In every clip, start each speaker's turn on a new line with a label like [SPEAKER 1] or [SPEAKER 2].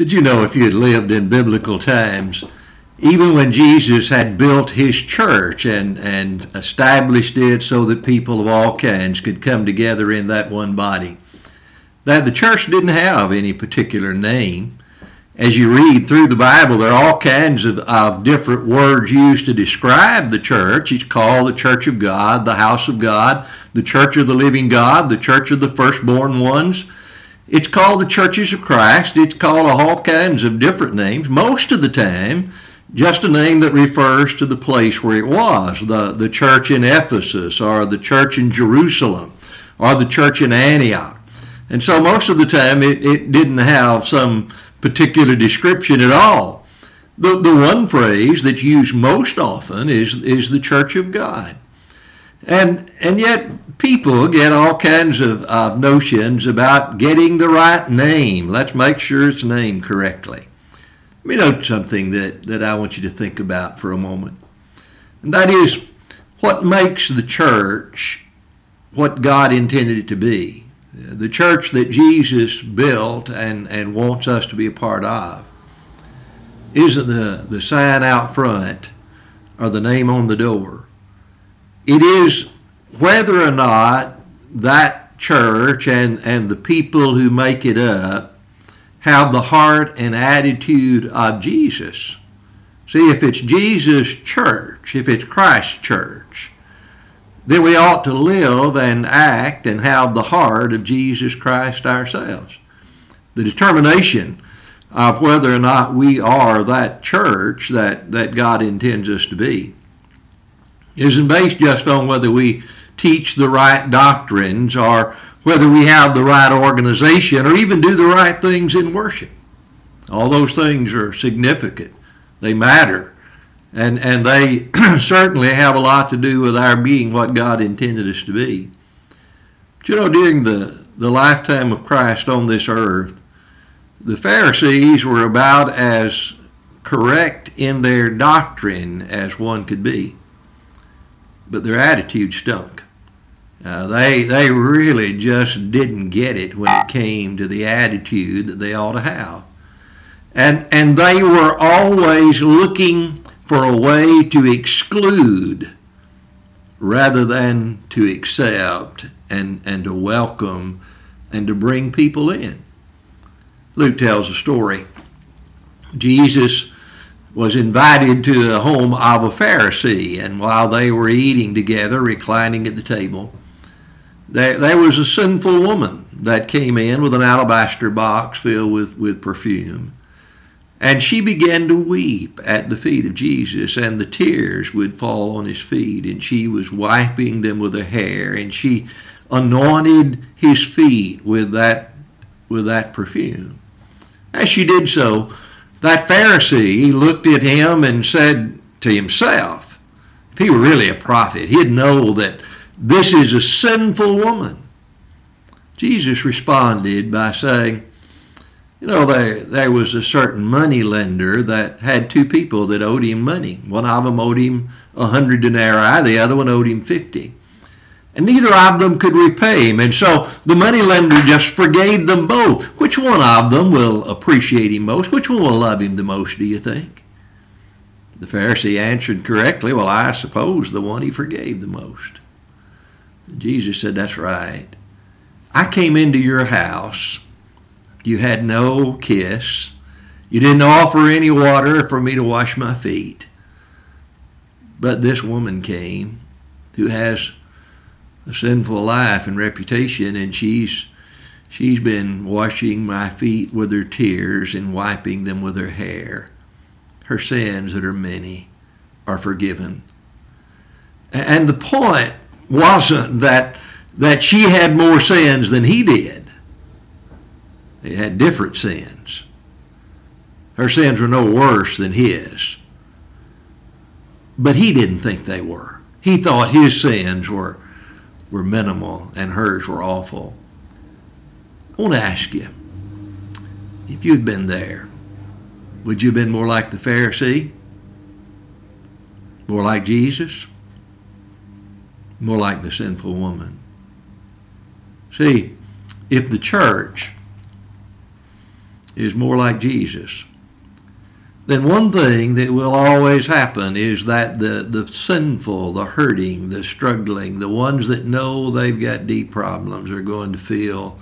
[SPEAKER 1] Did you know if you had lived in biblical times, even when Jesus had built his church and established it so that people of all kinds could come together in that one body, that the church didn't have any particular name? As you read through the Bible, there are all kinds of different words used to describe the church. It's called the Church of God, the House of God, the Church of the Living God, the Church of the Firstborn Ones. It's called the Churches of Christ. It's called all kinds of different names. Most of the time, just a name that refers to the place where it was, the church in Ephesus, or the church in Jerusalem, or the church in Antioch. And so most of the time, it didn't have some particular description at all. The one phrase that's used most often is the Church of God. And yet people get all kinds of notions about getting the right name. Let's make sure it's named correctly. Let me note something that I want you to think about for a moment. And that is, what makes the church what God intended it to be? The church that Jesus built and wants us to be a part of isn't the sign out front or the name on the door. It is whether or not that church and the people who make it up have the heart and attitude of Jesus. See, if it's Jesus' church, if it's Christ's church, then we ought to live and act and have the heart of Jesus Christ ourselves. The determination of whether or not we are that church that God intends us to be isn't based just on whether we teach the right doctrines or whether we have the right organization or even do the right things in worship. All those things are significant. They matter. And they certainly have a lot to do with our being what God intended us to be. But you know, during the lifetime of Christ on this earth, the Pharisees were about as correct in their doctrine as one could be. But their attitude stunk. They really just didn't get it when it came to the attitude that they ought to have. And they were always looking for a way to exclude rather than to accept and to welcome and to bring people in. Luke tells a story. Jesus was invited to the home of a Pharisee, and while they were eating together, reclining at the table, there was a sinful woman that came in with an alabaster box filled with perfume. And she began to weep at the feet of Jesus, and the tears would fall on his feet, and she was wiping them with her hair, and she anointed his feet with that perfume. As she did so, that Pharisee looked at him and said to himself, if he were really a prophet, he'd know that this is a sinful woman. Jesus responded by saying, you know, there was a certain money lender that had two people that owed him money. One of them owed him 100 denarii, the other one owed him 50. And neither of them could repay him. And so the money lender just forgave them both. Which one of them will appreciate him most? Which one will love him the most, do you think? The Pharisee answered correctly, well, I suppose the one he forgave the most. And Jesus said, that's right. I came into your house. You had no kiss. You didn't offer any water for me to wash my feet. But this woman came who has a sinful life and reputation, and she's been washing my feet with her tears and wiping them with her hair. Her sins that are many are forgiven. And the point wasn't that she had more sins than he did. They had different sins. Her sins were no worse than his. But he didn't think they were. He thought his sins were minimal and hers were awful. I want to ask you, if you'd been there, would you have been more like the Pharisee? More like Jesus? More like the sinful woman? See, if the church is more like Jesus, then one thing that will always happen is that the sinful, the hurting, the struggling, the ones that know they've got deep problems are going to feel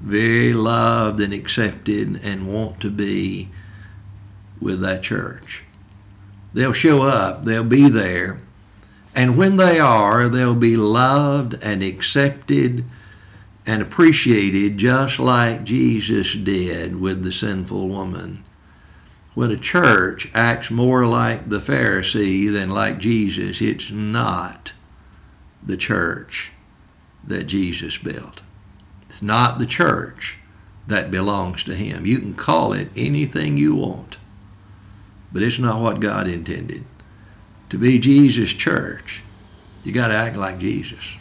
[SPEAKER 1] very loved and accepted and want to be with that church. They'll show up, they'll be there, and when they are, they'll be loved and accepted and appreciated just like Jesus did with the sinful woman. When a church acts more like the Pharisee than like Jesus, it's not the church that Jesus built. It's not the church that belongs to him. You can call it anything you want, but it's not what God intended. To be Jesus' church, you got to act like Jesus.